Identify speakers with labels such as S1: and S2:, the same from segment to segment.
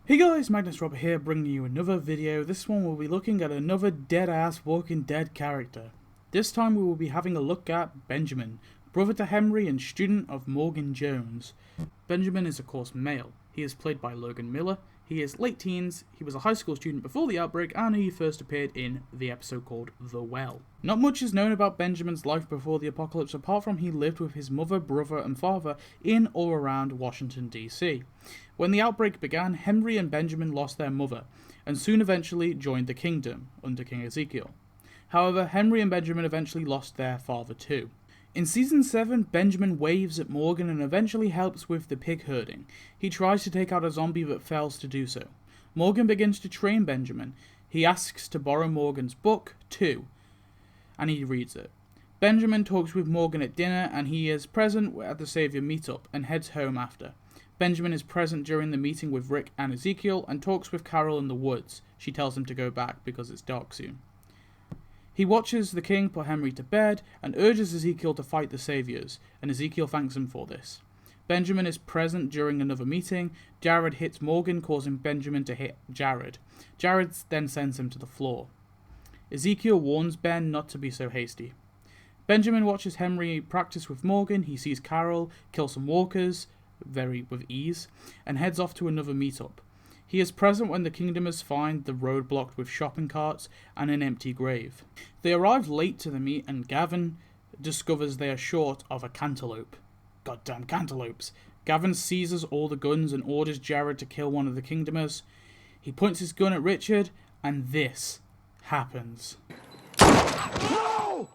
S1: Hey guys, Magnus here, bringing you another video. This one we'll be looking at another dead-ass Walking Dead character. This time we will be having a look at Benjamin, brother to Henry and student of Morgan Jones. Benjamin is of course male. He is played by Logan Miller. He is late teens, he was a high school student before the outbreak, and he first appeared in the episode called The Well. Not much is known about Benjamin's life before the apocalypse apart from he lived with his mother, brother and father in or around Washington DC. When the outbreak began, Henry and Benjamin lost their mother, and soon eventually joined the kingdom under King Ezekiel. However, Henry and Benjamin eventually lost their father too. In Season 7, Benjamin waves at Morgan and eventually helps with the pig herding. He tries to take out a zombie but fails to do so. Morgan begins to train Benjamin. He asks to borrow Morgan's book, too, and he reads it. Benjamin talks with Morgan at dinner and he is present at the Savior meetup and heads home after. Benjamin is present during the meeting with Rick and Ezekiel and talks with Carol in the woods. She tells him to go back because it's dark soon. He watches the king put Henry to bed and urges Ezekiel to fight the saviors, and Ezekiel thanks him for this. Benjamin is present during another meeting. Jared hits Morgan, causing Benjamin to hit Jared. Jared then sends him to the floor. Ezekiel warns Ben not to be so hasty. Benjamin watches Henry practice with Morgan. He sees Carol kill some walkers, with ease, and heads off to another meetup. He is present when the Kingdomers find the road blocked with shopping carts and an empty grave. They arrive late to the meet and Gavin discovers they are short of a cantaloupe. Goddamn cantaloupes. Gavin seizes all the guns and orders Jared to kill one of the Kingdomers. He points his gun at Richard and this happens.
S2: No!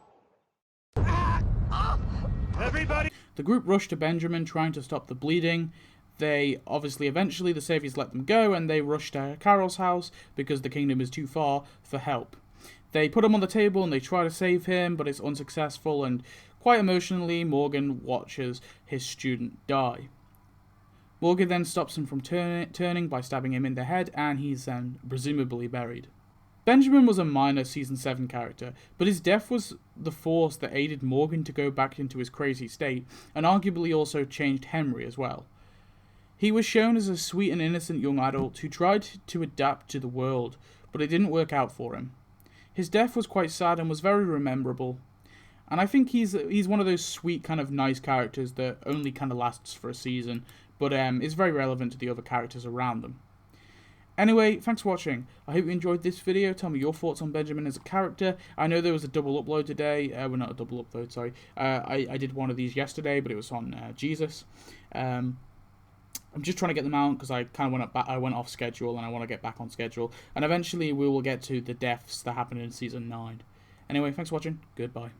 S2: Everybody!
S1: The group rush to Benjamin trying to stop the bleeding. Eventually the saviors let them go and they rush to Carol's house because the kingdom is too far for help. They put him on the table and they try to save him, but it's unsuccessful, and quite emotionally Morgan watches his student die. Morgan then stops him from turning by stabbing him in the head, and he's then presumably buried. Benjamin was a minor Season 7 character, but his death was the force that aided Morgan to go back into his crazy state, and arguably also changed Henry as well. He was shown as a sweet and innocent young adult who tried to adapt to the world, but it didn't work out for him. His death was quite sad and was very rememberable, and I think he's one of those sweet kind of nice characters that only kind of lasts for a season, but is very relevant to the other characters around them. Anyway, thanks for watching. I hope you enjoyed this video. Tell me your thoughts on Benjamin as a character. I know there was a double upload today. Well, not a double upload, sorry. I did one of these yesterday, but it was on Jesus. I'm just trying to get them out because I kind of went off schedule and I want to get back on schedule. And eventually we will get to the deaths that happened in Season 9. Anyway, thanks for watching. Goodbye.